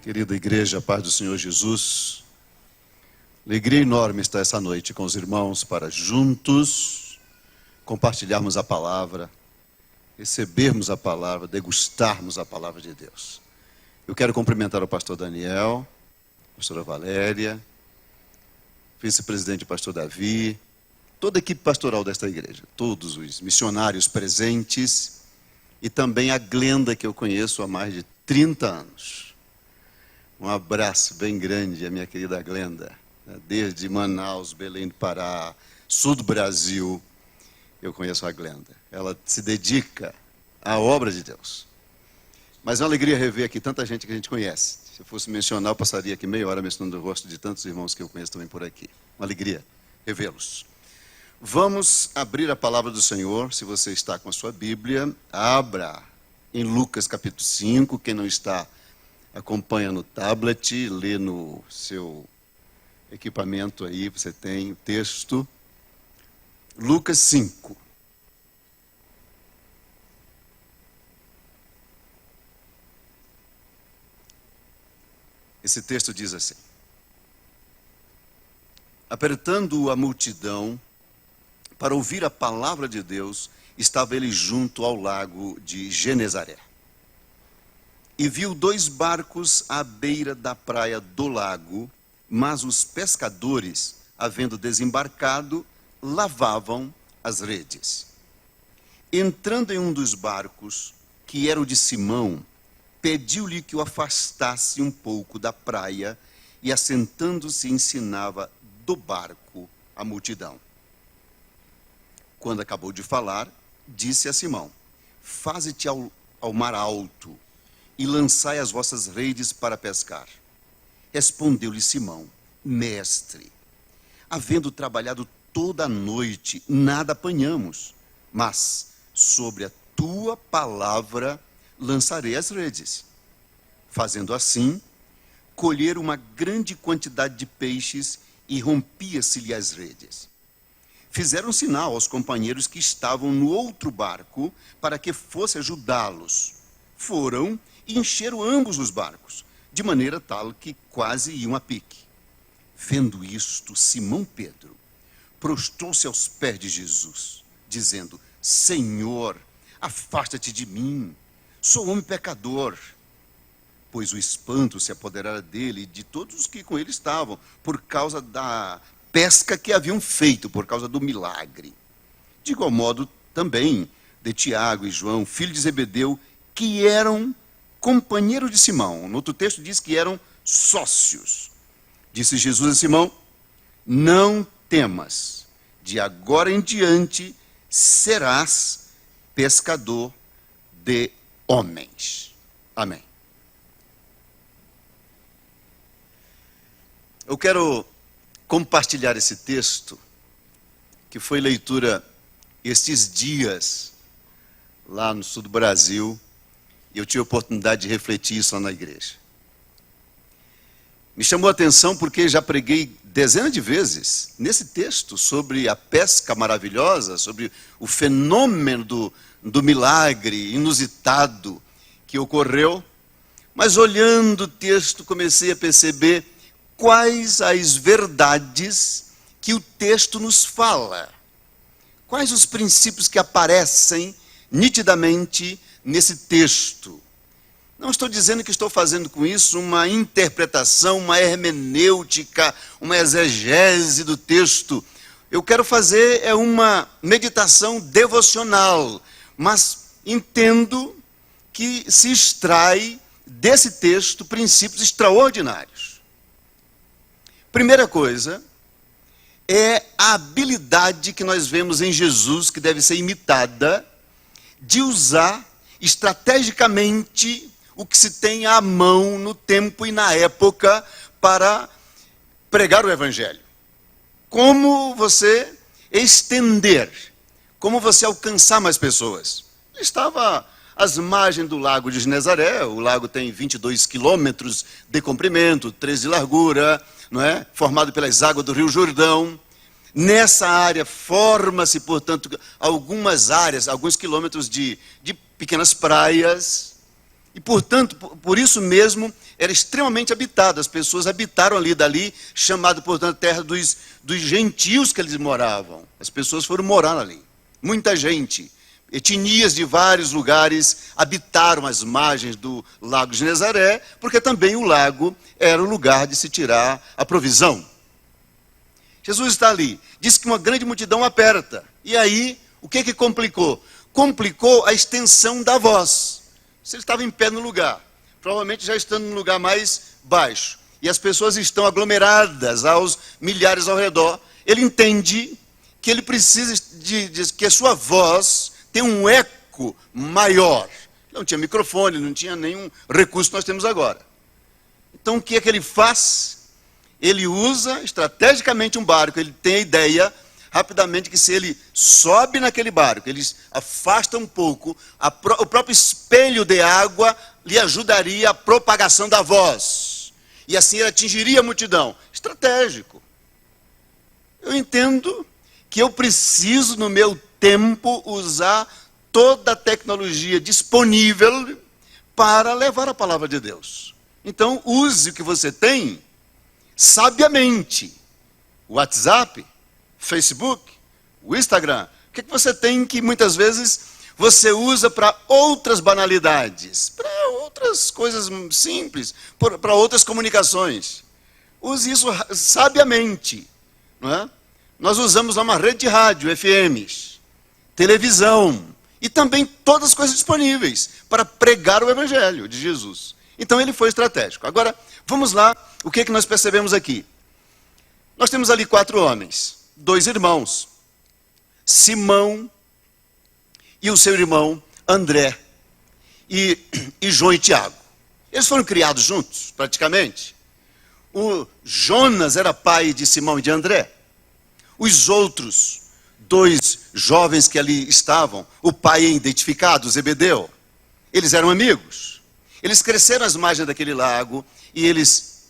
Querida igreja, a paz do Senhor Jesus, alegria enorme estar essa noite com os irmãos para juntos compartilharmos a palavra, recebermos a palavra, degustarmos a palavra de Deus. Eu quero cumprimentar o pastor Daniel, a pastora Valéria, vice-presidente pastor Davi, toda a equipe pastoral desta igreja, todos os missionários presentes e também a Glenda, que eu conheço há mais de 30 anos. Um abraço bem grande à minha querida Glenda, desde Manaus, Belém do Pará, sul do Brasil, eu conheço a Glenda. Ela se dedica à obra de Deus. Mas é uma alegria rever aqui tanta gente que a gente conhece. Se eu fosse mencionar, eu passaria aqui meia hora mencionando o rosto de tantos irmãos que eu conheço também por aqui. Uma alegria revê-los. Vamos abrir a palavra do Senhor. Se você está com a sua Bíblia, abra em Lucas capítulo 5. Quem não está, acompanha no tablet, lê no seu equipamento aí, você tem o texto. Lucas 5. Esse texto diz assim: apertando a multidão para ouvir a palavra de Deus, estava ele junto ao lago de Genezaré. E viu 2 barcos à beira da praia do lago, mas os pescadores, havendo desembarcado, lavavam as redes. Entrando em um dos barcos, que era o de Simão, pediu-lhe que o afastasse um pouco da praia, e assentando-se ensinava do barco a multidão. Quando acabou de falar, disse a Simão: faze-te ao mar alto, e lançai as vossas redes para pescar. Respondeu-lhe Simão: mestre, havendo trabalhado toda a noite, nada apanhamos, mas sobre a tua palavra lançarei as redes. Fazendo assim, colheram uma grande quantidade de peixes e rompia-se-lhe as redes. Fizeram sinal aos companheiros que estavam no outro barco para que fosse ajudá-los. Foram e encheram ambos os barcos, de maneira tal que quase iam a pique. Vendo isto, Simão Pedro prostrou-se aos pés de Jesus, dizendo: Senhor, afasta-te de mim, sou homem pecador. Pois o espanto se apoderara dele e de todos os que com ele estavam, por causa da pesca que haviam feito, por causa do milagre. De igual modo, também, de Tiago e João, filho de Zebedeu, que eram companheiros de Simão. No outro texto diz que eram sócios. Disse Jesus a Simão: não temas, de agora em diante serás pescador de homens. Amém. Eu quero compartilhar esse texto, que foi leitura estes dias lá no sul do Brasil, e eu tive a oportunidade de refletir isso lá na igreja. Me chamou a atenção porque já preguei dezenas de vezes nesse texto sobre a pesca maravilhosa, sobre o fenômeno do milagre inusitado que ocorreu, mas olhando o texto comecei a perceber quais as verdades que o texto nos fala, quais os princípios que aparecem nitidamente nesse texto. Não estou dizendo que estou fazendo com isso uma interpretação, uma hermenêutica, uma exegese do texto. Eu quero fazer uma meditação devocional, mas entendo que se extrai desse texto princípios extraordinários. Primeira coisa é a habilidade que nós vemos em Jesus, que deve ser imitada, de usar estrategicamente o que se tem à mão no tempo e na época para pregar o Evangelho. Como você estender, como você alcançar mais pessoas. Ele estava às margens do lago de Genezaré. O lago tem 22 quilômetros de comprimento, 13 de largura, não é? Formado pelas águas do Rio Jordão. Nessa área forma-se, portanto, algumas áreas, alguns quilômetros de pequenas praias. E, portanto, por isso mesmo, era extremamente habitado. As pessoas habitaram ali dali, chamado, portanto, terra dos gentios que eles moravam. As pessoas foram morar ali. Muita gente, etnias de vários lugares habitaram as margens do lago Genezaré, porque também o lago era o lugar de se tirar a provisão. Jesus está ali, diz que uma grande multidão aperta. E aí, o que complicou? Complicou a extensão da voz. Se ele estava em pé no lugar, provavelmente já estando no lugar mais baixo, e as pessoas estão aglomeradas aos milhares ao redor, ele entende que ele precisa que a sua voz tenha um eco maior. Não tinha microfone, não tinha nenhum recurso que nós temos agora. Então o que é que ele faz? Ele usa estrategicamente um barco. Ele tem a ideia rapidamente que se ele sobe naquele barco, ele afasta um pouco, o próprio espelho de água lhe ajudaria a propagação da voz. E assim ele atingiria a multidão. Estratégico. Eu entendo que eu preciso, no meu tempo, usar toda a tecnologia disponível para levar a palavra de Deus. Então, use o que você tem sabiamente. O WhatsApp, Facebook, o Instagram. O que você tem que muitas vezes você usa para outras banalidades, para outras coisas simples, para outras comunicações. Use isso sabiamente. Não é? Nós usamos lá uma rede de rádio, FMs, televisão e também todas as coisas disponíveis para pregar o Evangelho de Jesus. Então ele foi estratégico. Agora, vamos lá, o que nós percebemos aqui? Nós temos ali 4 homens, 2 irmãos, Simão e o seu irmão André, e João e Tiago. Eles foram criados juntos, praticamente. O Jonas era pai de Simão e de André. Os outros 2 jovens que ali estavam, o pai é identificado, Zebedeu, eles eram amigos. Eles cresceram às margens daquele lago e eles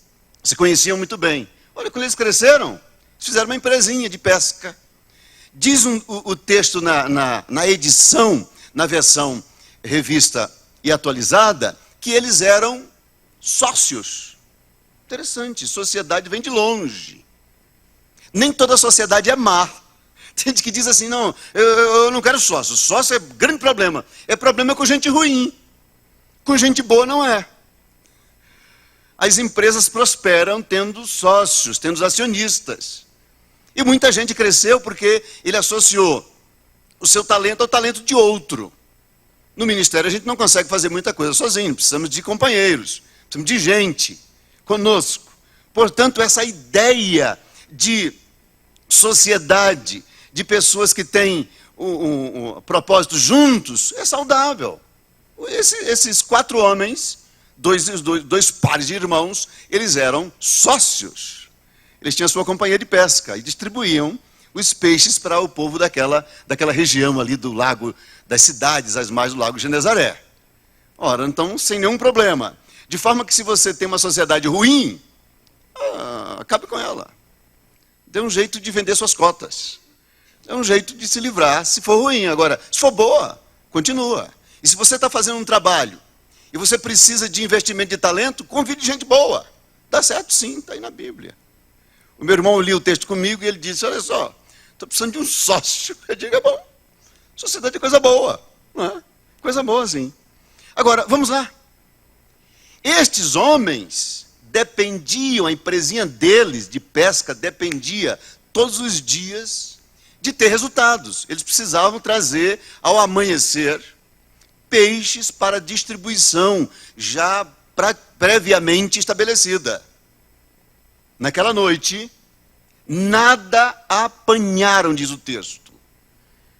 se conheciam muito bem. Olha, quando eles cresceram, eles fizeram uma empresinha de pesca. Diz o texto na edição, na versão revista e atualizada, que eles eram sócios. Interessante, sociedade vem de longe. Nem toda sociedade é má. Tem gente que diz assim, não, eu não quero sócio. Sócio é grande problema. É problema com gente ruim. Com gente boa não é. As empresas prosperam tendo sócios, tendo acionistas. E muita gente cresceu porque ele associou o seu talento ao talento de outro. No ministério a gente não consegue fazer muita coisa sozinho, precisamos de companheiros, precisamos de gente conosco. Portanto, essa ideia de sociedade, de pessoas que têm um propósito juntos, é saudável. Esses 4 homens, dois pares de irmãos, eles eram sócios. Eles tinham a sua companhia de pesca e distribuíam os peixes para o povo daquela região ali do lago, das cidades, às margens do lago Genezaré. Ora, então, sem nenhum problema. De forma que se você tem uma sociedade ruim, acabe com ela. Dê um jeito de vender suas cotas. Dê um jeito de se livrar, se for ruim. Agora, se for boa, continua. E se você está fazendo um trabalho e você precisa de investimento de talento, convide gente boa. Dá certo sim, está aí na Bíblia. O meu irmão lia o texto comigo e ele disse, olha só, estou precisando de um sócio. Eu digo, é bom. Sociedade é coisa boa. Não é? Coisa boa, sim. Agora, vamos lá. Estes homens dependiam, a empresinha deles de pesca dependia todos os dias de ter resultados. Eles precisavam trazer ao amanhecer peixes para distribuição já previamente estabelecida. Naquela noite, nada apanharam, diz o texto.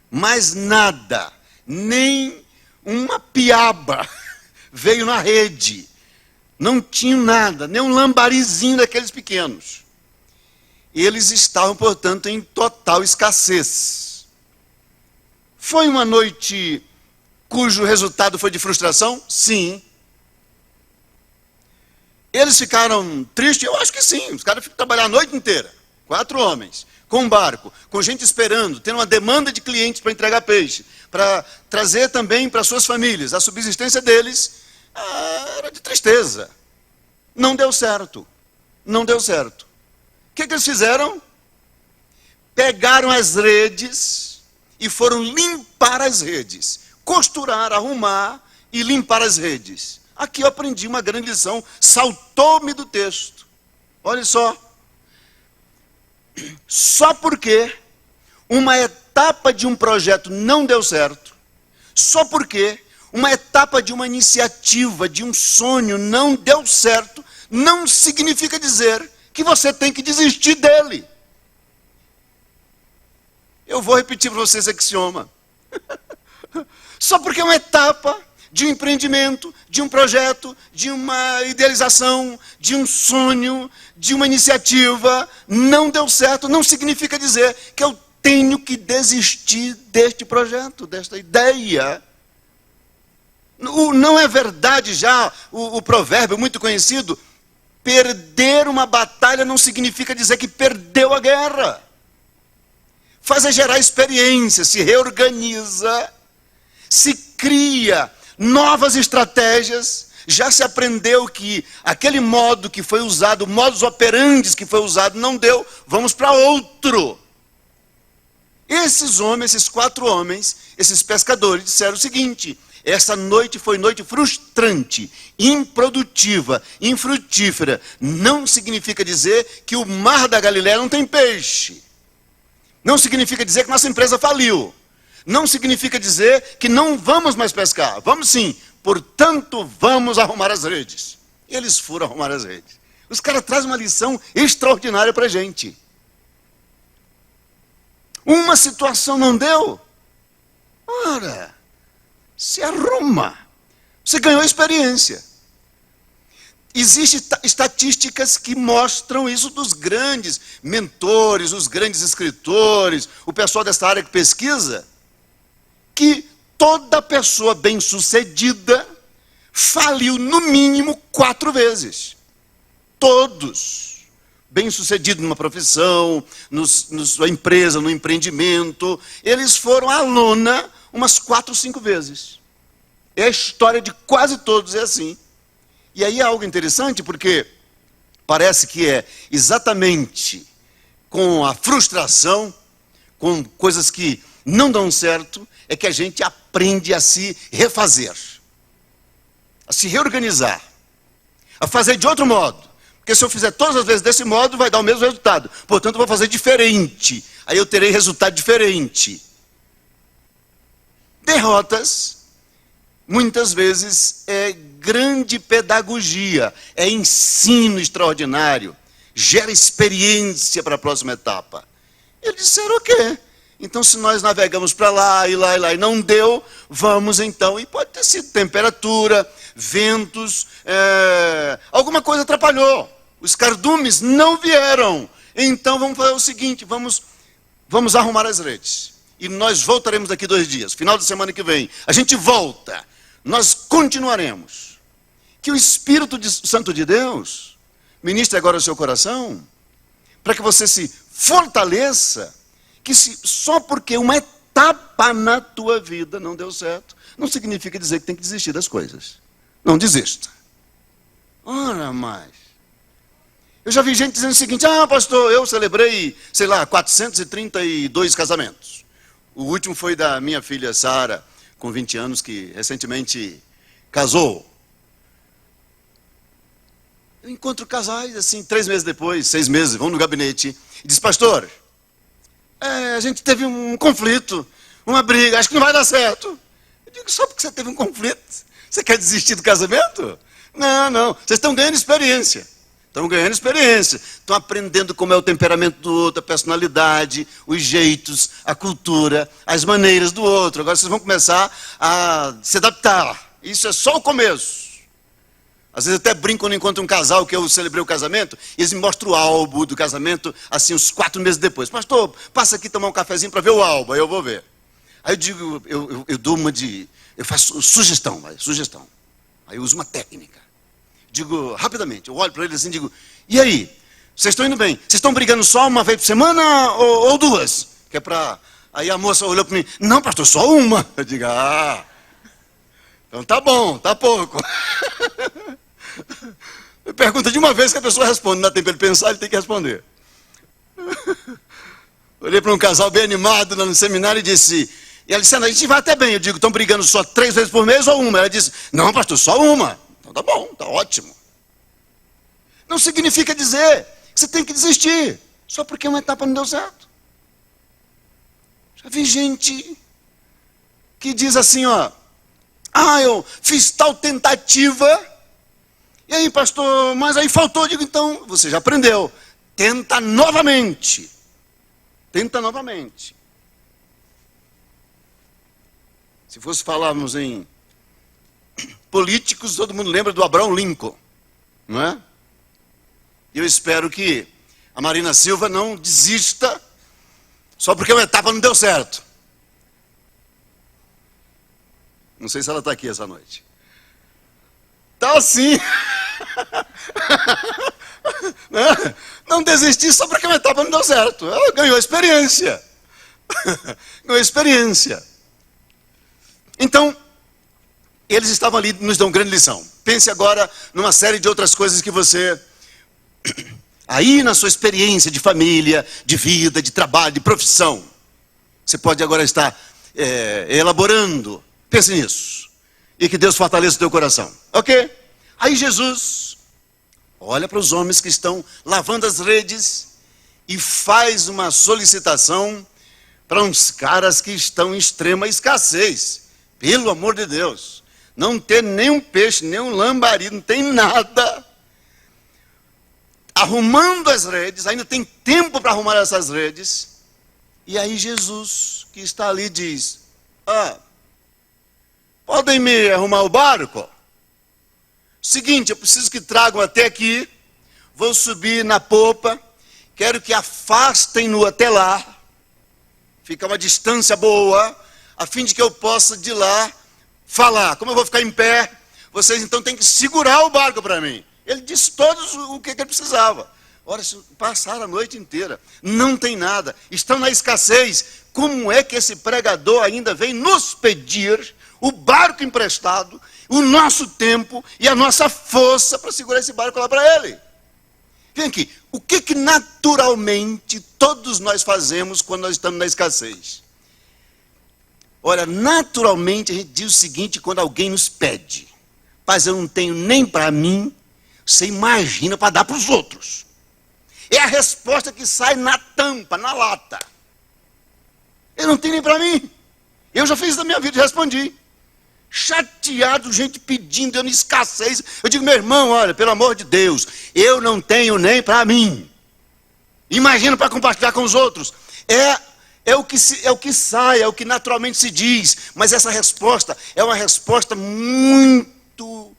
Mas nada, nem uma piaba veio na rede. Não tinha nada, nem um lambarizinho daqueles pequenos. Eles estavam, portanto, em total escassez. Foi uma noite cujo resultado foi de frustração? Sim. Eles ficaram tristes? Eu acho que sim. Os caras ficam trabalhando a noite inteira. 4 homens, com um barco, com gente esperando, tendo uma demanda de clientes para entregar peixe, para trazer também para suas famílias a subsistência deles. era de tristeza. Não deu certo. Não deu certo. O que eles fizeram? Pegaram as redes e foram limpar as redes. Costurar, arrumar e limpar as redes. Aqui eu aprendi uma grande lição. Saltou-me do texto. Olha só. Só porque uma etapa de um projeto não deu certo, só porque uma etapa de uma iniciativa, de um sonho não deu certo, não significa dizer que você tem que desistir dele. Eu vou repetir para vocês esse axioma. Só porque uma etapa de um empreendimento, de um projeto, de uma idealização, de um sonho, de uma iniciativa não deu certo, não significa dizer que eu tenho que desistir deste projeto, desta ideia. Não é verdade já o provérbio muito conhecido, perder uma batalha não significa dizer que perdeu a guerra. Faz gerar experiência, se reorganiza, se cria novas estratégias. Já se aprendeu que aquele modo que foi usado, o modus operandi que foi usado não deu, vamos para outro. Esses homens, esses 4 homens, esses pescadores disseram o seguinte: essa noite foi noite frustrante, improdutiva, infrutífera. Não significa dizer que o mar da Galileia não tem peixe. Não significa dizer que nossa empresa faliu. Não significa dizer que não vamos mais pescar. Vamos sim, portanto vamos arrumar as redes. E eles foram arrumar as redes. Os caras trazem uma lição extraordinária para a gente. Uma situação não deu? Ora, se arruma. Você ganhou experiência. Existem estatísticas que mostram isso dos grandes mentores, os grandes escritores, o pessoal dessa área que pesquisa, que toda pessoa bem-sucedida faliu no mínimo 4 vezes. Todos. Bem-sucedido numa profissão, na sua empresa, no empreendimento, eles foram à lona umas 4, 5 vezes. É a história de quase todos, é assim. E aí é algo interessante, porque parece que é exatamente com a frustração, com coisas que não dão certo, é que a gente aprende a se refazer, a se reorganizar, a fazer de outro modo. Porque se eu fizer todas as vezes desse modo, vai dar o mesmo resultado. Portanto, eu vou fazer diferente. Aí eu terei resultado diferente. Derrotas, muitas vezes, é grande pedagogia, é ensino extraordinário, gera experiência para a próxima etapa. Eles disseram o quê? Então, se nós navegamos para lá e lá e lá e não deu, vamos então, e pode ter sido temperatura, ventos, alguma coisa atrapalhou. Os cardumes não vieram. Então vamos fazer o seguinte, vamos arrumar as redes. E nós voltaremos daqui 2 dias, final de semana que vem. A gente volta, nós continuaremos. Que o Espírito Santo de Deus ministre agora o seu coração, para que você se fortaleça, que só porque uma etapa na tua vida não deu certo, não significa dizer que tem que desistir das coisas. Não desista. Ora mais. Eu já vi gente dizendo o seguinte: pastor, eu celebrei, 432 casamentos. O último foi da minha filha Sara, com 20 anos, que recentemente casou. Eu encontro casais, assim, 3 meses depois, 6 meses, vão no gabinete, e diz: pastor, a gente teve um conflito, uma briga, acho que não vai dar certo. Eu digo: só porque você teve um conflito, você quer desistir do casamento? Não, vocês estão ganhando experiência. Estão aprendendo como é o temperamento do outro, a personalidade, os jeitos, a cultura, as maneiras do outro. Agora vocês vão começar a se adaptar. Isso é só o começo. Às vezes até brinco quando encontro um casal que eu celebrei o casamento, e eles me mostram o álbum do casamento, assim, uns 4 meses depois. Pastor, passa aqui tomar um cafezinho para ver o álbum, aí eu vou ver. Aí eu digo, eu dou eu faço sugestão. Aí eu uso uma técnica. Digo, rapidamente, eu olho para eles assim e digo: e aí, vocês estão indo bem? Vocês estão brigando só uma vez por semana ou 2? Aí a moça olhou para mim: não, pastor, só uma. Eu digo: Então tá bom, tá pouco. Pergunta de uma vez que a pessoa responde, não dá tempo ele pensar, ele tem que responder. Olhei para um casal bem animado lá no seminário e disse, e ela disse, a gente vai até bem. Eu digo, estão brigando só 3 vezes por mês ou uma? Ela disse, não, pastor, só uma. Então tá bom, tá ótimo. Não significa dizer que você tem que desistir, só porque uma etapa não deu certo. Já vi gente que diz assim, ó, eu fiz tal tentativa, e aí, pastor, mas aí faltou. Eu digo, então, você já aprendeu, tenta novamente. Tenta novamente. Se fosse falarmos em políticos, todo mundo lembra do Abraham Lincoln, não é? E eu espero que a Marina Silva não desista só porque uma etapa não deu certo. Não sei se ela está aqui essa noite. Tá sim. Não desistir só porque uma etapa não deu certo. Ela ganhou experiência. Ganhou experiência. Então, eles estavam ali, nos dão grande lição. Pense agora numa série de outras coisas que você, aí na sua experiência de família, de vida, de trabalho, de profissão, você pode agora estar elaborando. Pense nisso. E que Deus fortaleça o teu coração. Ok? Aí Jesus olha para os homens que estão lavando as redes e faz uma solicitação para uns caras que estão em extrema escassez. Pelo amor de Deus. Não tem nenhum peixe, nenhum lambari, não tem nada. Arrumando as redes, ainda tem tempo para arrumar essas redes. E aí Jesus, que está ali, diz, podem me arrumar o barco? Seguinte, eu preciso que tragam até aqui, vou subir na popa, quero que afastem-no até lá, fica uma distância boa, a fim de que eu possa de lá falar. Como eu vou ficar em pé, vocês então têm que segurar o barco para mim. Ele disse todos o que ele precisava. Ora, se passaram a noite inteira, não tem nada, estão na escassez. Como é que esse pregador ainda vem nos pedir o barco emprestado, o nosso tempo e a nossa força para segurar esse barco lá para ele? Vem aqui, o que naturalmente todos nós fazemos quando nós estamos na escassez? Ora, naturalmente a gente diz o seguinte quando alguém nos pede, mas eu não tenho nem para mim, você imagina para dar para os outros. É a resposta que sai na tampa, na lata. Eu não tenho nem para mim. Eu já fiz isso na minha vida e respondi. Chateado, gente pedindo, eu em escassez. Eu digo, meu irmão, olha, pelo amor de Deus, eu não tenho nem para mim. Imagina para compartilhar com os outros. É o que sai, é o que naturalmente se diz. Mas essa resposta é uma resposta muito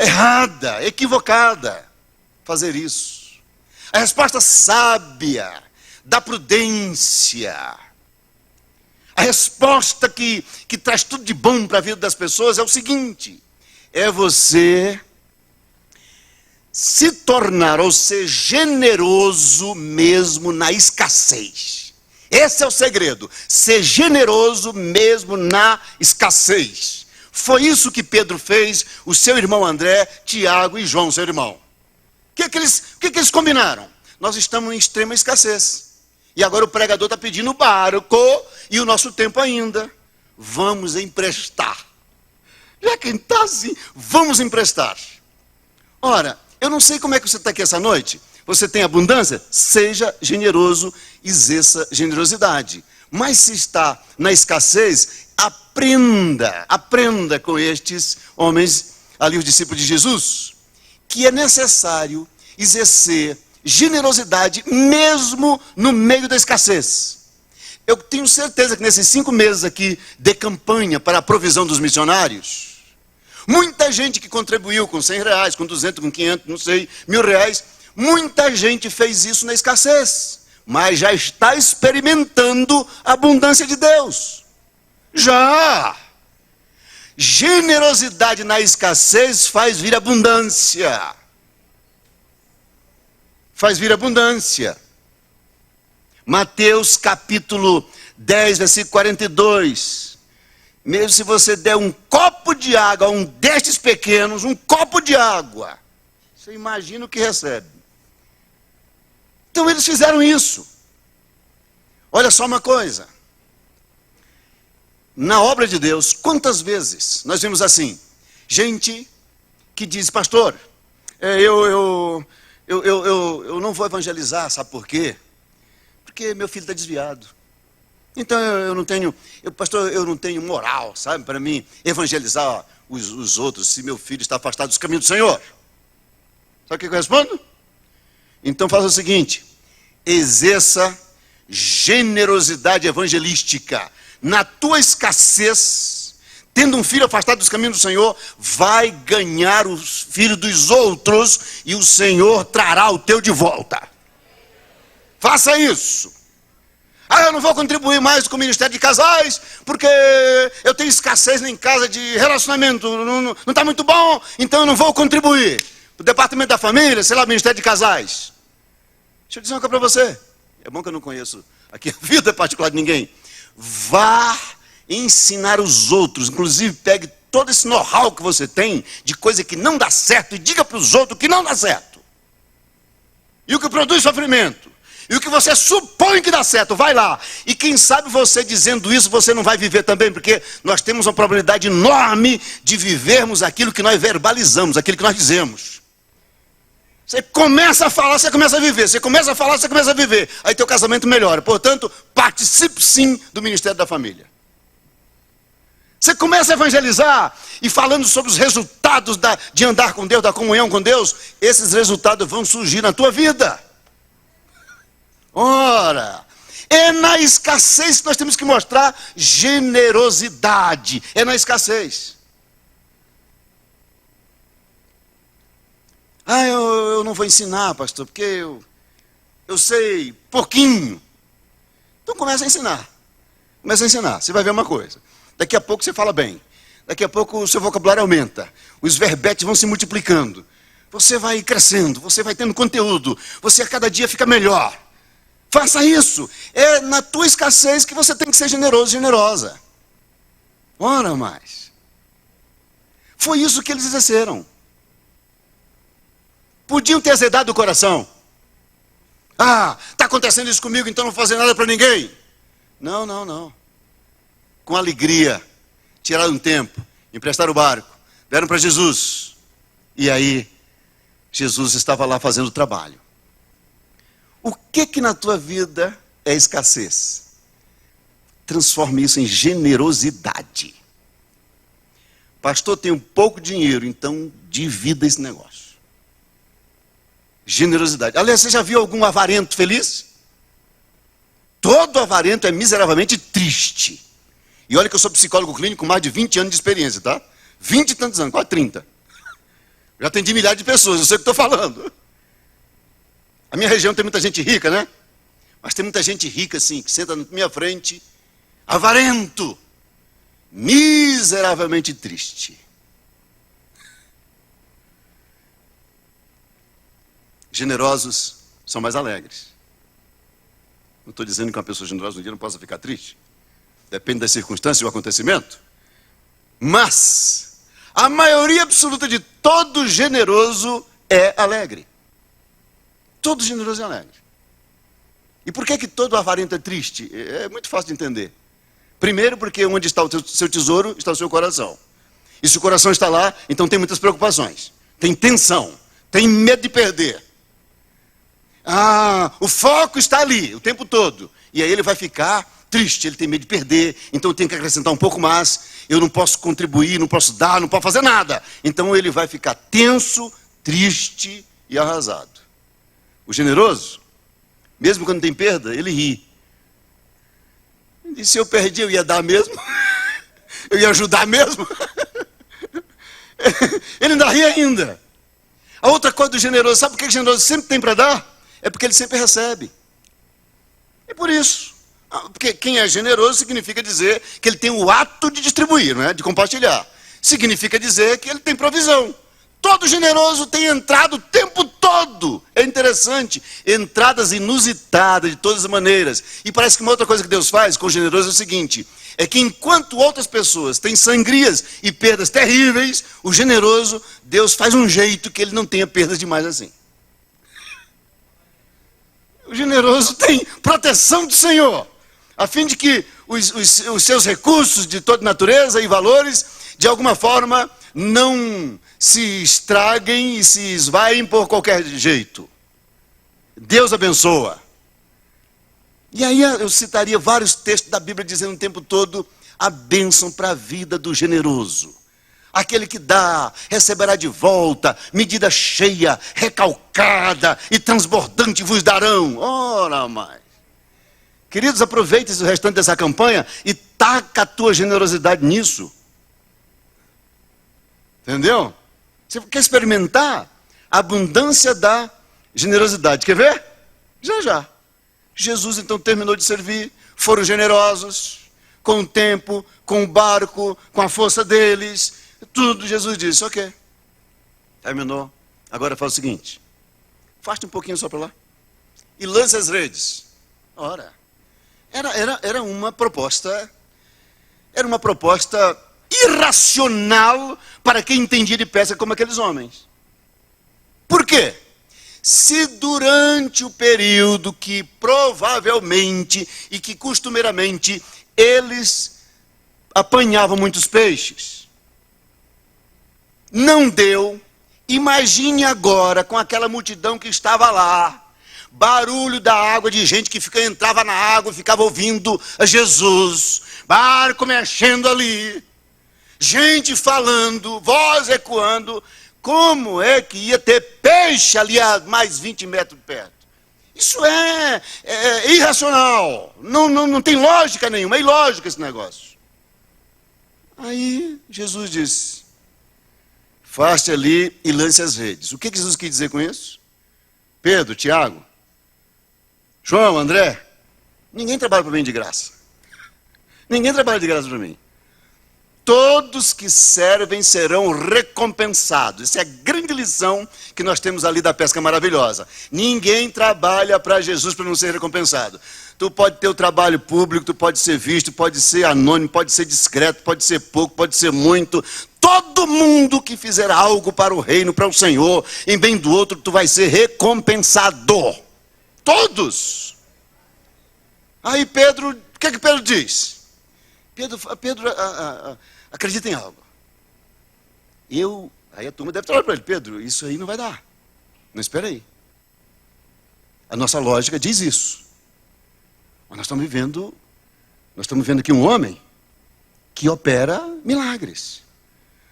errada, equivocada. Fazer isso. A resposta sábia, da prudência. A resposta que traz tudo de bom para a vida das pessoas é o seguinte: é você se tornar ou ser generoso mesmo na escassez. Esse é o segredo, ser generoso mesmo na escassez. Foi isso que Pedro fez, o seu irmão André, Tiago e João, seu irmão. O que eles combinaram? Nós estamos em extrema escassez. E agora o pregador está pedindo o barco e o nosso tempo ainda. Vamos emprestar. Já quem está assim, vamos emprestar. Ora, eu não sei como é que você está aqui essa noite. Você tem abundância? Seja generoso, exerça generosidade. Mas se está na escassez, aprenda com estes homens, ali os discípulos de Jesus, que é necessário exercer generosidade mesmo no meio da escassez. Eu tenho certeza que nesses 5 meses aqui de campanha para a provisão dos missionários, muita gente que contribuiu com R$100, com 200, com 500, não sei, R$1.000, muita gente fez isso na escassez, mas já está experimentando a abundância de Deus. Já! Generosidade na escassez faz vir abundância. Faz vir abundância. Mateus capítulo 10, versículo 42. Mesmo se você der um copo de água a um destes pequenos, um copo de água, você imagina o que recebe. Então eles fizeram isso. Olha só uma coisa. Na obra de Deus, quantas vezes nós vimos assim, gente que diz, pastor, eu não vou evangelizar, sabe por quê? Porque meu filho está desviado. Então pastor, eu não tenho moral, sabe, para mim evangelizar os outros se meu filho está afastado dos caminhos do Senhor. Sabe o que eu respondo? Então faça o seguinte, exerça generosidade evangelística. Na tua escassez, tendo um filho afastado dos caminhos do Senhor, vai ganhar os filhos dos outros e o Senhor trará o teu de volta. Faça isso. Eu não vou contribuir mais com o ministério de casais, porque eu tenho escassez em casa de relacionamento, não está muito bom, então eu não vou contribuir. O departamento da família, sei lá, ministério de casais. Deixa eu dizer uma coisa para você. É bom que eu não conheço aqui a vida particular de ninguém. Vá ensinar os outros, inclusive pegue todo esse know-how que você tem, de coisa que não dá certo, e diga para os outros que não dá certo. E o que produz sofrimento. E o que você supõe que dá certo, vai lá. E quem sabe você dizendo isso, você não vai viver também, porque nós temos uma probabilidade enorme de vivermos aquilo que nós verbalizamos, aquilo que nós dizemos. Você começa a falar, você começa a viver. Você começa a falar, você começa a viver. Aí teu casamento melhora. Portanto, participe sim do ministério da família. Você começa a evangelizar e falando sobre os resultados de andar com Deus, da comunhão com Deus, esses resultados vão surgir na tua vida. Ora, é na escassez que nós temos que mostrar generosidade. É na escassez. Eu não vou ensinar, pastor, porque eu sei pouquinho. Então começa a ensinar. Começa a ensinar. Você vai ver uma coisa. Daqui a pouco você fala bem. Daqui a pouco o seu vocabulário aumenta. Os verbetes vão se multiplicando. Você vai crescendo. Você vai tendo conteúdo. Você a cada dia fica melhor. Faça isso. É na tua escassez que você tem que ser generoso e generosa. Ora mais. Foi isso que eles exerceram. Podiam ter azedado o coração. Está acontecendo isso comigo, então não vou fazer nada para ninguém. Não. Com alegria, tiraram um tempo, emprestaram o barco, deram para Jesus. E aí, Jesus estava lá fazendo o trabalho. O que na tua vida é escassez? Transforme isso em generosidade. Pastor, tem um pouco dinheiro, então divida esse negócio. Generosidade. Aliás, você já viu algum avarento feliz? Todo avarento é miseravelmente triste. E olha que eu sou psicólogo clínico com mais de 20 anos de experiência, tá? 20 e tantos anos, quase 30. Já atendi milhares de pessoas, eu sei o que estou falando. A minha região tem muita gente rica, né? Mas tem muita gente rica, assim, que senta na minha frente, avarento, miseravelmente triste. Generosos são mais alegres. Não estou dizendo que uma pessoa generosa um dia não possa ficar triste. Depende das circunstâncias e do acontecimento. Mas a maioria absoluta de todo generoso é alegre. Todo generoso é alegre. E por que todo avarento é triste? É muito fácil de entender. Primeiro, porque onde está o seu tesouro, está o seu coração. E se o coração está lá, então tem muitas preocupações. Tem tensão. Tem medo de perder. O foco está ali, o tempo todo. E aí ele vai ficar triste, ele tem medo de perder. Então eu tenho que acrescentar um pouco mais. Eu não posso contribuir, não posso dar, não posso fazer nada. Então ele vai ficar tenso, triste e arrasado. O generoso, mesmo quando tem perda, ele ri. E se eu perdi, eu ia dar mesmo? Eu ia ajudar mesmo? Ele ainda ri ainda. A outra coisa do generoso, sabe por que o generoso sempre tem para dar? É porque ele sempre recebe. É por isso. Porque quem é generoso significa dizer que ele tem o ato de distribuir, não é? De compartilhar. Significa dizer que ele tem provisão. todo generoso tem entrado o tempo todo. É interessante, entradas inusitadas de todas as maneiras. E parece que uma outra coisa que Deus faz com o generoso é o seguinte, é que enquanto outras pessoas têm sangrias e perdas terríveis, o generoso, Deus faz um jeito que ele não tenha perdas demais assim. O generoso tem proteção do Senhor, a fim de que os seus recursos de toda natureza e valores, de alguma forma, não se estraguem e se esvaem por qualquer jeito. Deus abençoa. E aí eu citaria vários textos da Bíblia dizendo o tempo todo a bênção para a vida do generoso. Aquele que dá, receberá de volta, medida cheia, recalcada e transbordante vos darão. Ora mais. Queridos, aproveite o restante dessa campanha e taca a tua generosidade nisso. Entendeu? Você quer experimentar a abundância da generosidade. Quer ver? Já, já. Jesus então terminou de servir, foram generosos, com o tempo, com o barco, com a força deles, tudo. Jesus disse, ok. Terminou. Agora faz o seguinte, afaste um pouquinho só para lá e lance as redes. Ora, era uma proposta irracional para quem entendia de pesca como aqueles homens. Por quê? Se durante o período que provavelmente e que costumeiramente eles apanhavam muitos peixes, não deu, imagine agora com aquela multidão que estava lá, barulho da água, de gente que entrava na água e ficava ouvindo a Jesus, barco mexendo ali, gente falando, voz ecoando. Como é que ia ter peixe ali a mais 20 metros perto? Isso é irracional, não tem lógica nenhuma, é ilógico esse negócio. Aí Jesus disse, faste ali e lance as redes. O que Jesus quis dizer com isso? Pedro, Tiago, João, André, ninguém trabalha para mim de graça. Ninguém trabalha de graça para mim. Todos que servem serão recompensados. Essa é a grande lição que nós temos ali da pesca maravilhosa. Ninguém trabalha para Jesus para não ser recompensado. Tu pode ter o trabalho público, tu pode ser visto, pode ser anônimo, pode ser discreto, pode ser pouco, pode ser muito. Todo mundo que fizer algo para o reino, para o Senhor, em bem do outro, tu vai ser recompensado. Todos. Aí Pedro, o que Pedro diz? Pedro acredita em algo. Aí a turma deve falar para ele, Pedro, isso aí não vai dar. Não, espera aí. A nossa lógica diz isso. Mas nós estamos vendo aqui um homem que opera milagres.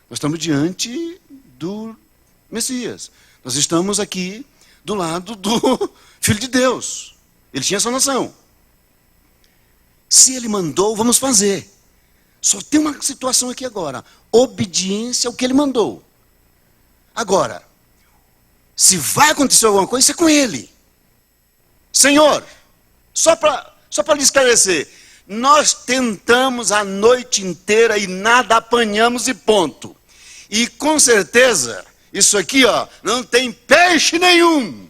Nós estamos diante do Messias. Nós estamos aqui do lado do Filho de Deus. Ele tinha essa noção. Se ele mandou, vamos fazer. Só tem uma situação aqui agora. Obediência ao que ele mandou. Agora, se vai acontecer alguma coisa, isso é com ele. Senhor, só para lhe esclarecer, nós tentamos a noite inteira e nada apanhamos e ponto. E com certeza, isso aqui não tem peixe nenhum.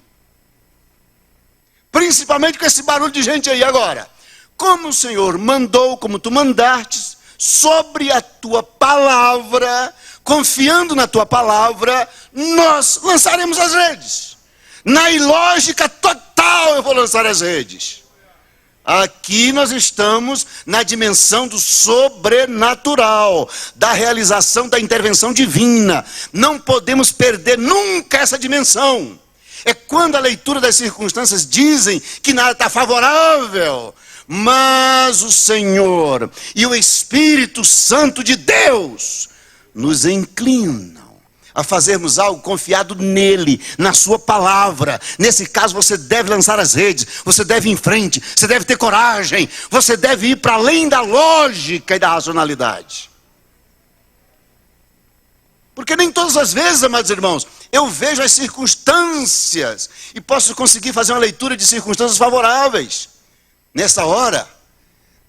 Principalmente com esse barulho de gente aí agora. Como o Senhor mandou, como tu mandastes, sobre a tua palavra, confiando na tua palavra, nós lançaremos as redes. Na ilógica total eu vou lançar as redes. Aqui nós estamos na dimensão do sobrenatural, da realização da intervenção divina. Não podemos perder nunca essa dimensão. É quando a leitura das circunstâncias dizem que nada está favorável, mas o Senhor e o Espírito Santo de Deus nos inclinam a fazermos algo confiado nele, na sua palavra. Nesse caso você deve lançar as redes, você deve ir em frente, você deve ter coragem, você deve ir para além da lógica e da racionalidade. Porque nem todas as vezes, amados irmãos, eu vejo as circunstâncias e posso conseguir fazer uma leitura de circunstâncias favoráveis. Nessa hora,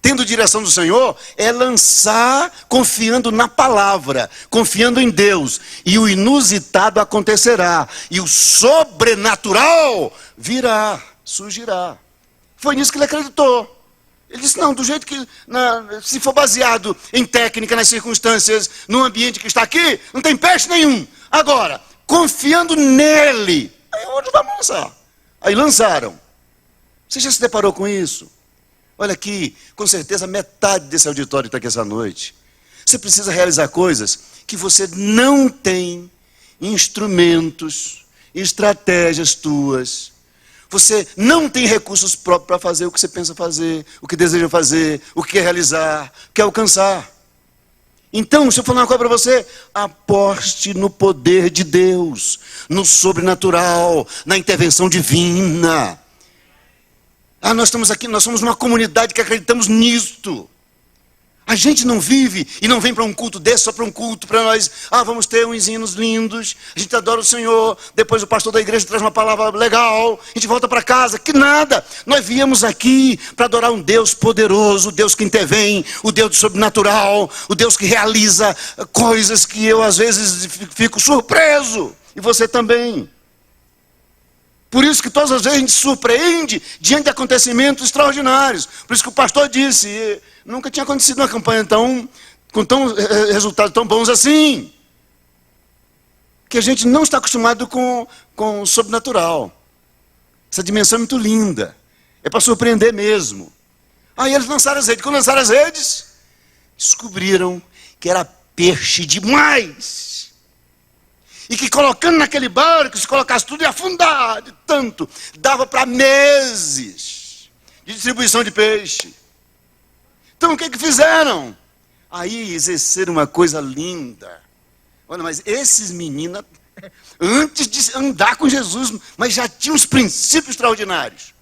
tendo direção do Senhor, é lançar confiando na palavra, confiando em Deus. E o inusitado acontecerá. E o sobrenatural virá, surgirá. Foi nisso que ele acreditou. Ele disse, não, do jeito que, se for baseado em técnica, nas circunstâncias, no ambiente que está aqui, não tem peixe nenhum. Agora, confiando nele, aí hoje vamos lançar. Aí lançaram. Você já se deparou com isso? Olha aqui, com certeza metade desse auditório está aqui essa noite. Você precisa realizar coisas que você não tem instrumentos, estratégias tuas. Você não tem recursos próprios para fazer o que você pensa fazer, o que deseja fazer, o que quer realizar, o que quer alcançar. Então, se eu falar uma coisa para você, aposte no poder de Deus, no sobrenatural, na intervenção divina. Nós estamos aqui, nós somos uma comunidade que acreditamos nisto. A gente não vive e não vem para um culto desse, só para um culto, para nós, vamos ter uns hinos lindos, a gente adora o Senhor, depois o pastor da igreja traz uma palavra legal, a gente volta para casa, que nada. Nós viemos aqui para adorar um Deus poderoso, o Deus que intervém, o Deus do sobrenatural, o Deus que realiza coisas que eu às vezes fico surpreso, e você também. Por isso que todas as vezes a gente se surpreende diante de acontecimentos extraordinários. Por isso que o pastor disse, nunca tinha acontecido uma campanha com resultados tão bons assim. Que a gente não está acostumado com o sobrenatural. Essa dimensão é muito linda. É para surpreender mesmo. Aí eles lançaram as redes. Quando lançaram as redes, descobriram que era peixe demais. E que colocando naquele barco, se colocasse tudo, ia afundar de tanto. Dava para meses de distribuição de peixe. Então o que fizeram? Aí exerceram uma coisa linda. Olha, mas esses meninos, antes de andar com Jesus, mas já tinham uns princípios extraordinários.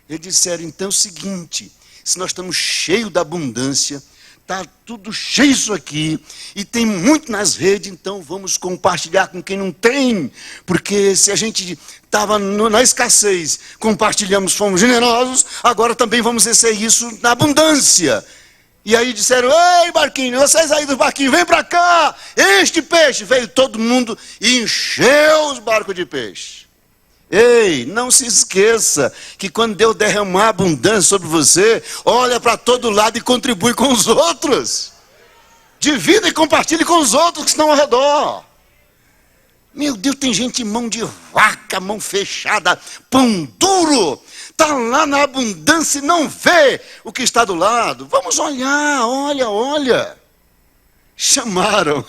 Eles disseram, então é o seguinte, se nós estamos cheios da abundância, está tudo cheio isso aqui, e tem muito nas redes, então vamos compartilhar com quem não tem, porque se a gente estava na escassez, compartilhamos, fomos generosos, agora também vamos exercer isso na abundância. E aí disseram, ei barquinho, vocês aí dos barquinhos, vem para cá, este peixe. Veio todo mundo e encheu os barcos de peixe. Ei, não se esqueça que quando Deus derramar abundância sobre você, olha para todo lado e contribui com os outros. Divida e compartilhe com os outros que estão ao redor. Meu Deus, tem gente em mão de vaca, mão fechada, pão duro. Está lá na abundância e não vê o que está do lado. Vamos olhar, olha. Chamaram.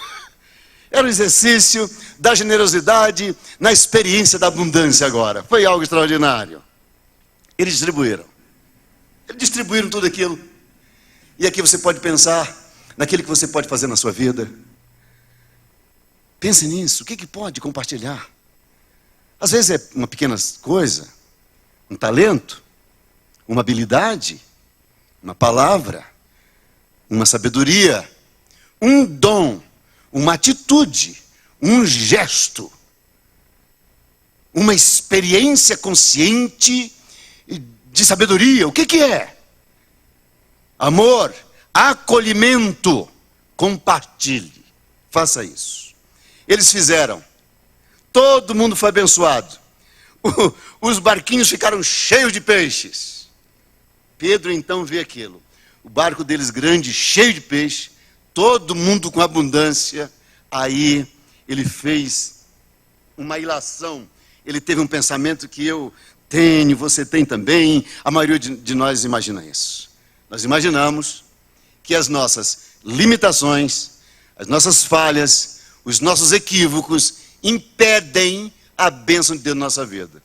Era o exercício da generosidade na experiência da abundância agora. Foi algo extraordinário. Eles distribuíram. Eles distribuíram tudo aquilo. E aqui você pode pensar naquilo que você pode fazer na sua vida. Pense nisso. O que pode compartilhar? Às vezes é uma pequena coisa, um talento, uma habilidade, uma palavra, uma sabedoria, um dom, uma atitude, um gesto, uma experiência consciente de sabedoria. O que é? Amor, acolhimento, compartilhe. Faça isso. Eles fizeram. Todo mundo foi abençoado. Os barquinhos ficaram cheios de peixes. Pedro então vê aquilo. O barco deles grande, cheio de peixe. Todo mundo com abundância. Aí ele fez uma ilação. Ele teve um pensamento que eu tenho, você tem também. A maioria de nós imagina isso. Nós imaginamos que as nossas limitações, as nossas falhas, os nossos equívocos impedem a bênção de Deus na nossa vida.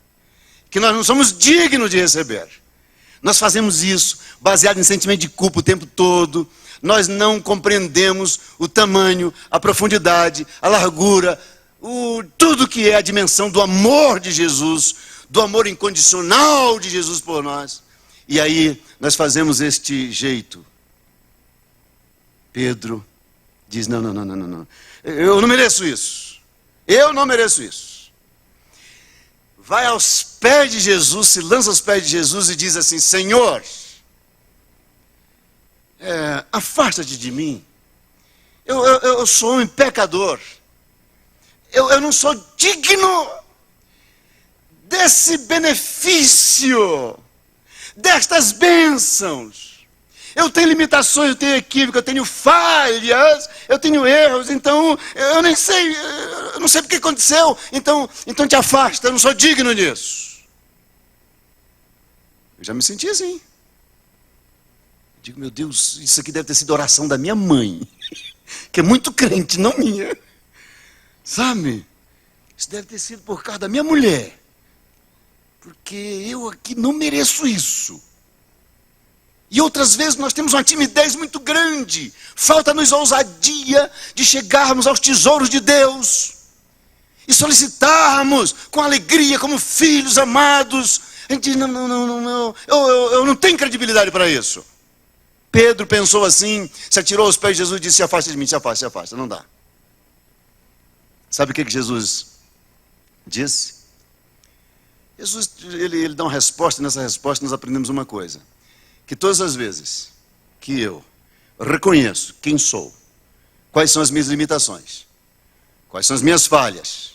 Que nós não somos dignos de receber. Nós fazemos isso baseado em sentimento de culpa o tempo todo. Nós não compreendemos o tamanho, a profundidade, a largura, tudo que é a dimensão do amor de Jesus, do amor incondicional de Jesus por nós. E aí nós fazemos este jeito. Pedro diz, não. Eu não mereço isso. Eu não mereço isso. Vai aos pés de Jesus, se lança aos pés de Jesus e diz assim, Senhor, afasta-te de mim. Eu sou um pecador. Eu não sou digno desse benefício, destas bênçãos. Eu tenho limitações, eu tenho equívocos, eu tenho falhas, eu tenho erros, então eu nem sei, eu não sei porque aconteceu, então te afasta, eu não sou digno disso. Eu já me senti assim. Digo, meu Deus, isso aqui deve ter sido oração da minha mãe, que é muito crente, não minha. Sabe? Isso deve ter sido por causa da minha mulher, porque eu aqui não mereço isso. E outras vezes nós temos uma timidez muito grande, falta-nos a ousadia de chegarmos aos tesouros de Deus e solicitarmos com alegria, como filhos amados. A gente diz, não, eu não tenho credibilidade para isso. Pedro pensou assim, se atirou aos pés de Jesus e disse, se afasta de mim, se afasta, não dá. Sabe o que Jesus disse? Jesus, ele dá uma resposta, e nessa resposta nós aprendemos uma coisa. Que todas as vezes que eu reconheço quem sou, quais são as minhas limitações, quais são as minhas falhas,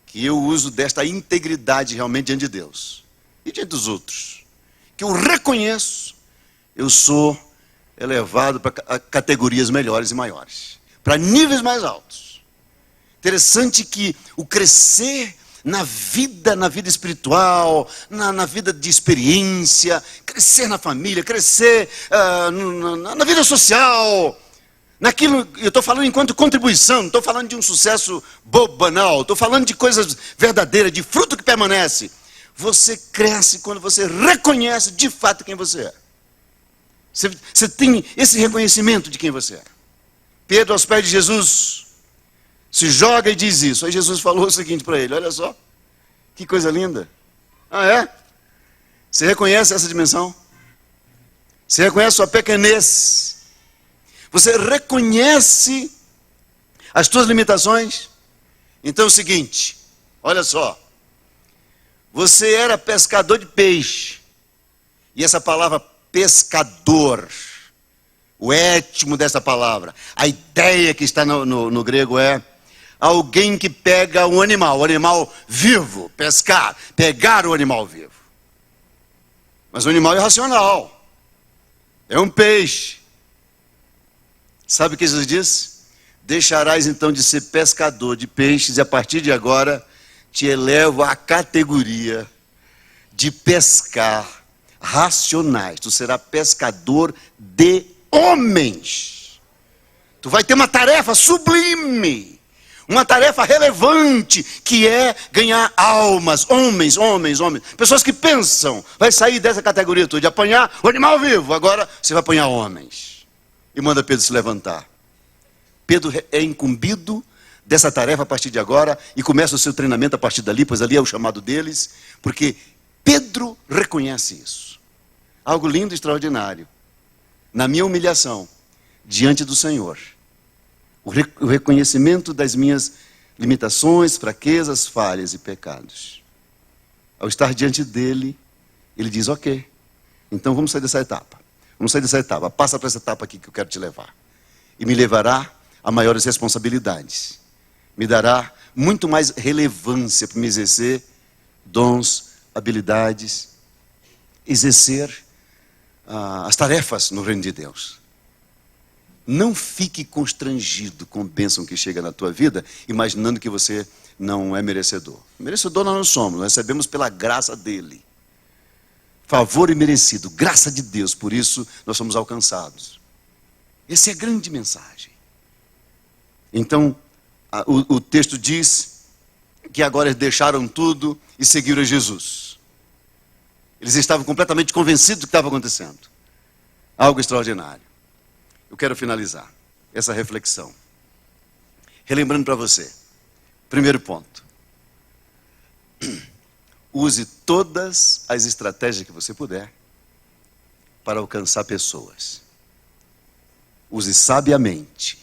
que eu uso desta integridade realmente diante de Deus e diante dos outros, que eu reconheço, eu sou elevado para categorias melhores e maiores, para níveis mais altos. Interessante que o crescer na vida espiritual, na vida de experiência, crescer na família, crescer na vida social, naquilo, eu estou falando enquanto contribuição, não estou falando de um sucesso bobo, banal, estou falando de coisas verdadeiras, de fruto que permanece. Você cresce quando você reconhece de fato quem você é. Você tem esse reconhecimento de quem você é. Pedro, aos pés de Jesus, se joga e diz isso. Aí Jesus falou o seguinte para ele, olha só, que coisa linda. Ah, é? Você reconhece essa dimensão? Você reconhece sua pequenez? Você reconhece as suas limitações? Então é o seguinte, olha só. Você era pescador de peixe. E essa palavra pescador, o étimo dessa palavra, a ideia que está no grego é alguém que pega um animal vivo, pescar, pegar o animal vivo. Mas o animal é irracional, é um peixe. Sabe o que Jesus diz? Deixarás então de ser pescador de peixes e a partir de agora te elevo à categoria de pescar racionais. Tu serás pescador de homens. Tu vai ter uma tarefa sublime, uma tarefa relevante, que é ganhar almas, homens. Pessoas que pensam, vai sair dessa categoria de apanhar o animal vivo, agora você vai apanhar homens. E manda Pedro se levantar. Pedro é incumbido dessa tarefa a partir de agora e começa o seu treinamento a partir dali, pois ali é o chamado deles, porque Pedro reconhece isso. Algo lindo e extraordinário. Na minha humilhação, diante do Senhor, o reconhecimento das minhas limitações, fraquezas, falhas e pecados. Ao estar diante dele, ele diz, ok, então vamos sair dessa etapa. Passa para essa etapa aqui que eu quero te levar. E me levará a maiores responsabilidades. Me dará muito mais relevância para me exercer dons, habilidades, exercer as tarefas no reino de Deus. Não fique constrangido com a bênção que chega na tua vida, imaginando que você não é merecedor. Merecedor nós não somos, nós recebemos pela graça dele. Favor imerecido, graça de Deus, por isso nós somos alcançados. Essa é a grande mensagem. Então, o texto diz que agora eles deixaram tudo e seguiram Jesus. Eles estavam completamente convencidos do que estava acontecendo. Algo extraordinário. Eu quero finalizar essa reflexão relembrando para você. Primeiro ponto. Use todas as estratégias que você puder para alcançar pessoas. Use sabiamente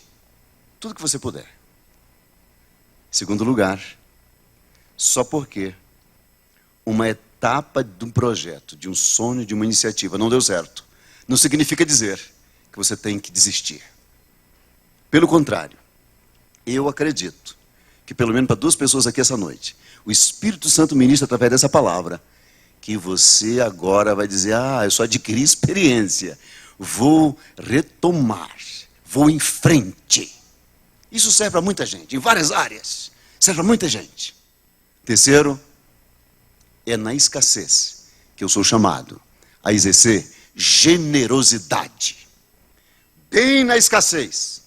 tudo que você puder. Segundo lugar, só porque uma etapa de um projeto, de um sonho, de uma iniciativa não deu certo, não significa dizer que você tem que desistir. Pelo contrário, eu acredito que pelo menos para 2 pessoas aqui essa noite, o Espírito Santo ministra através dessa palavra, que você agora vai dizer, eu só adquiri experiência, vou retomar, vou em frente. Isso serve para muita gente, em várias áreas, serve para muita gente. Terceiro, é na escassez que eu sou chamado a exercer generosidade. Bem na escassez,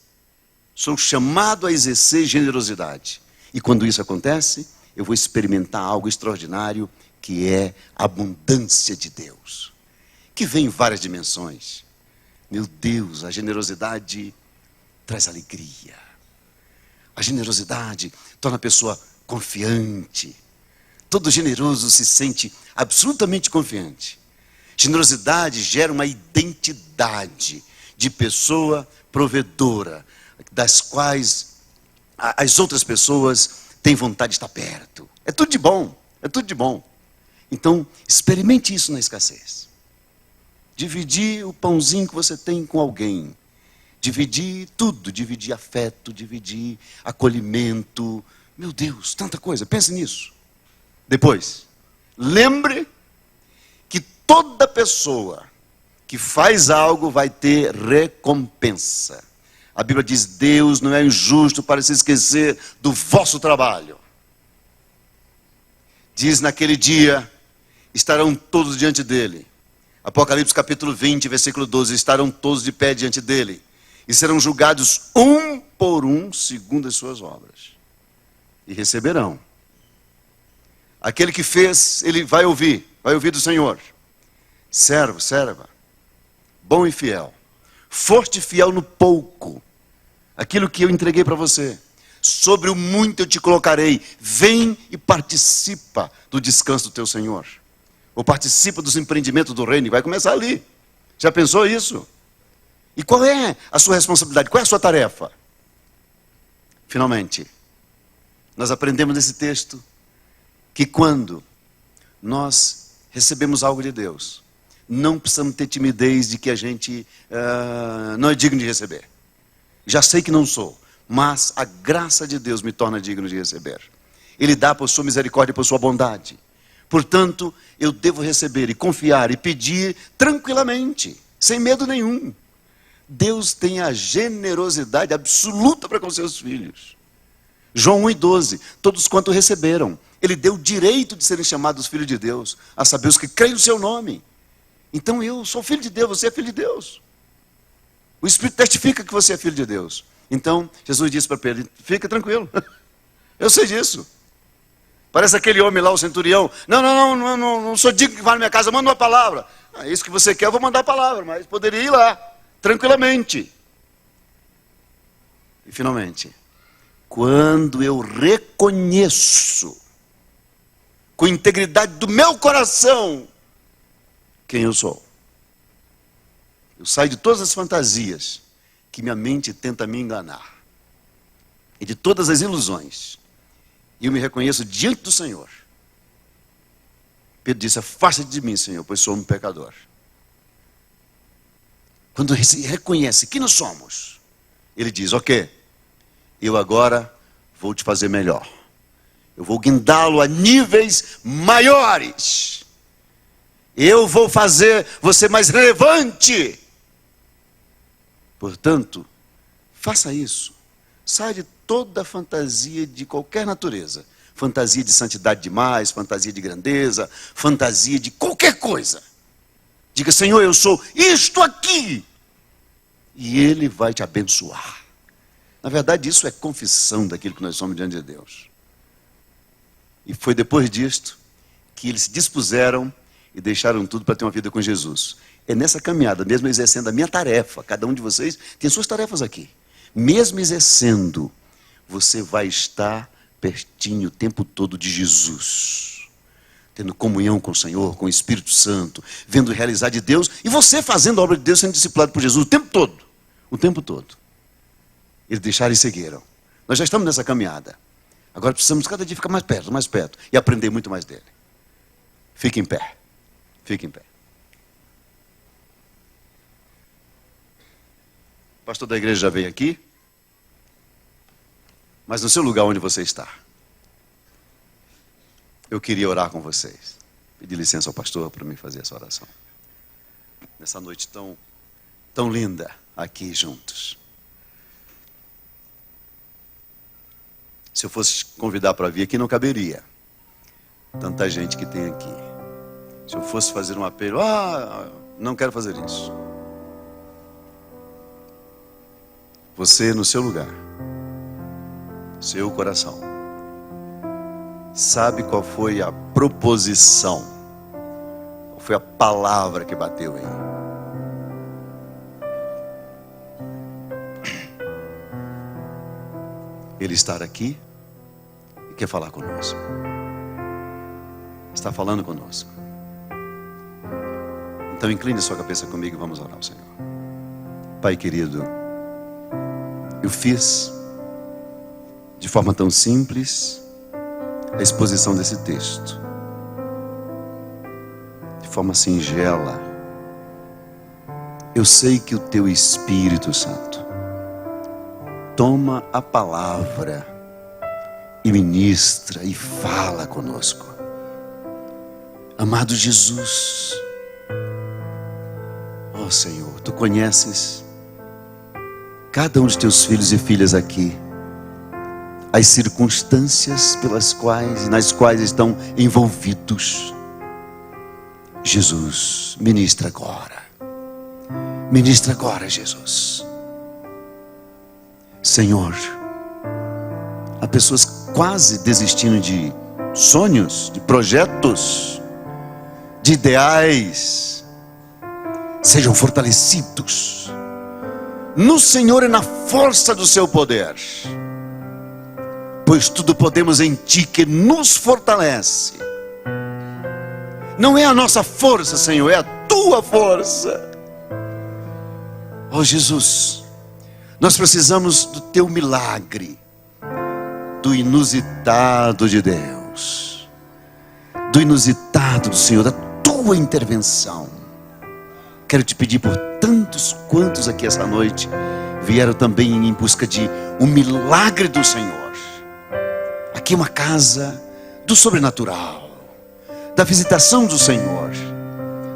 sou chamado a exercer generosidade. E quando isso acontece, eu vou experimentar algo extraordinário, que é a abundância de Deus, que vem em várias dimensões. Meu Deus, a generosidade traz alegria. A generosidade torna a pessoa confiante. Todo generoso se sente absolutamente confiante. Generosidade gera uma identidade de pessoa provedora, das quais as outras pessoas têm vontade de estar perto. É tudo de bom, é tudo de bom. Então, experimente isso na escassez. Dividir o pãozinho que você tem com alguém. Dividir tudo, dividir afeto, dividir acolhimento. Meu Deus, tanta coisa, pense nisso. Depois, lembre que toda pessoa que faz algo vai ter recompensa. A Bíblia diz, Deus não é injusto para se esquecer do vosso trabalho. Diz, naquele dia, estarão todos diante dele. Apocalipse capítulo 20, versículo 12, estarão todos de pé diante dele. E serão julgados um por um, segundo as suas obras. E receberão. Aquele que fez, ele vai ouvir do Senhor. Servo, serva, bom e fiel. Foste fiel no pouco, aquilo que eu entreguei para você. Sobre o muito eu te colocarei. Vem e participa do descanso do teu Senhor. Ou participa dos empreendimentos do reino. Vai começar ali. Já pensou isso? E qual é a sua responsabilidade? Qual é a sua tarefa? Finalmente, nós aprendemos nesse texto que quando nós recebemos algo de Deus, não precisamos ter timidez de que a gente não é digno de receber. Já sei que não sou, mas a graça de Deus me torna digno de receber. Ele dá por sua misericórdia e por sua bondade. Portanto, eu devo receber e confiar e pedir tranquilamente, sem medo nenhum. Deus tem a generosidade absoluta para com seus filhos. João 1,12, todos quanto receberam, ele deu o direito de serem chamados filhos de Deus, a saber os que creem no seu nome. Então eu sou filho de Deus, você é filho de Deus. O Espírito testifica que você é filho de Deus. Então, Jesus disse para Pedro, fica tranquilo, eu sei disso. Parece aquele homem lá, o centurião, não sou digno que vá na minha casa, manda uma palavra. É isso que você quer, eu vou mandar a palavra, mas poderia ir lá, tranquilamente. E finalmente, quando eu reconheço, com integridade do meu coração, quem eu sou. Eu saio de todas as fantasias que minha mente tenta me enganar. E de todas as ilusões. E eu me reconheço diante do Senhor. Pedro disse, afasta-te de mim, Senhor, pois sou um pecador. Quando ele reconhece quem nós somos, ele diz, ok, eu agora vou te fazer melhor. Eu vou guindá-lo a níveis maiores. Eu vou fazer você mais relevante. Portanto, faça isso. Saia de toda fantasia de qualquer natureza. Fantasia de santidade demais, fantasia de grandeza, fantasia de qualquer coisa. Diga, Senhor, eu sou isto aqui. E Ele vai te abençoar. Na verdade, isso é confissão daquilo que nós somos diante de Deus. E foi depois disto que eles se dispuseram e deixaram tudo para ter uma vida com Jesus. É nessa caminhada, mesmo exercendo a minha tarefa, cada um de vocês tem suas tarefas aqui. Mesmo exercendo, você vai estar pertinho o tempo todo de Jesus. Tendo comunhão com o Senhor, com o Espírito Santo, vendo realizar de Deus, e você fazendo a obra de Deus, sendo discipulado por Jesus o tempo todo. O tempo todo. Eles deixaram e seguiram. Nós já estamos nessa caminhada. Agora precisamos cada dia ficar mais perto, e aprender muito mais dele. Fique em pé. Fique em pé. O pastor da igreja já veio aqui. Mas no seu lugar onde você está, eu queria orar com vocês. Pedir licença ao pastor para me fazer essa oração. Nessa noite tão linda, aqui juntos. Se eu fosse convidar para vir aqui, não caberia. Tanta gente que tem aqui. Se eu fosse fazer um apelo, não quero fazer isso. Você no seu lugar, seu coração, sabe qual foi a proposição, qual foi a palavra que bateu aí? Ele está aqui e quer falar conosco. Está falando conosco. Então incline sua cabeça comigo e vamos orar ao Senhor. Pai querido, eu fiz de forma tão simples a exposição desse texto, de forma singela. Eu sei que o teu Espírito Santo toma a palavra e ministra e fala conosco. Amado Jesus, ó Senhor, tu conheces cada um dos teus filhos e filhas aqui, as circunstâncias nas quais estão envolvidos. Jesus, ministra agora. Ministra agora, Jesus. Senhor, há pessoas quase desistindo de sonhos, de projetos, de ideais. Sejam fortalecidos no Senhor e na força do seu poder, pois tudo podemos em Ti que nos fortalece. Não é a nossa força, Senhor, é a Tua força. Ó Jesus, nós precisamos do Teu milagre, do inusitado de Deus, do inusitado do Senhor, da Tua intervenção. Quero te pedir por tantos quantos aqui essa noite vieram também em busca de um milagre do Senhor. Aqui é uma casa do sobrenatural, da visitação do Senhor.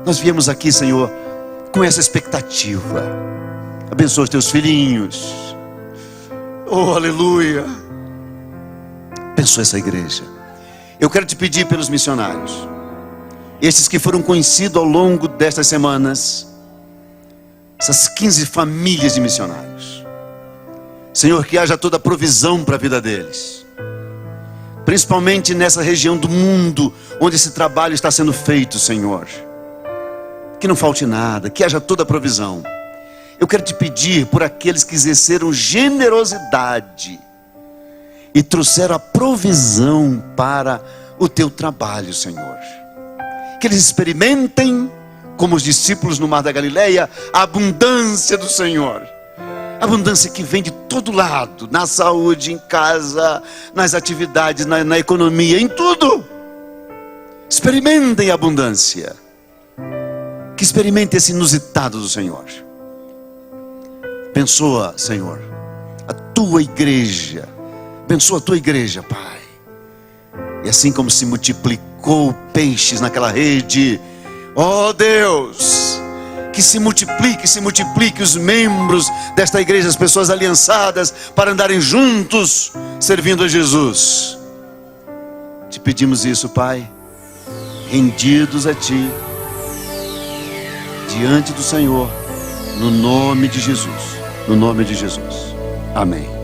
Nós viemos aqui, Senhor, com essa expectativa. Abençoa os teus filhinhos. Oh, aleluia. Abençoa essa igreja. Eu quero te pedir pelos missionários, esses que foram conhecidos ao longo destas semanas, essas 15 famílias de missionários. Senhor, que haja toda a provisão para a vida deles, principalmente nessa região do mundo onde esse trabalho está sendo feito, Senhor. Que não falte nada, que haja toda a provisão. Eu quero te pedir por aqueles que exerceram generosidade e trouxeram a provisão para o teu trabalho, Senhor. Que eles experimentem, como os discípulos no Mar da Galileia, a abundância do Senhor. Abundância que vem de todo lado, na saúde, em casa, nas atividades, na economia, em tudo. Experimentem a abundância. Que experimentem esse inusitado do Senhor. Abençoa, Senhor, a tua igreja. Abençoa a tua igreja, Pai. E assim como se multiplicou peixes naquela rede, ó Deus, que se multiplique os membros desta igreja, as pessoas aliançadas para andarem juntos, servindo a Jesus. Te pedimos isso, Pai, rendidos a Ti, diante do Senhor, no nome de Jesus. No nome de Jesus. Amém.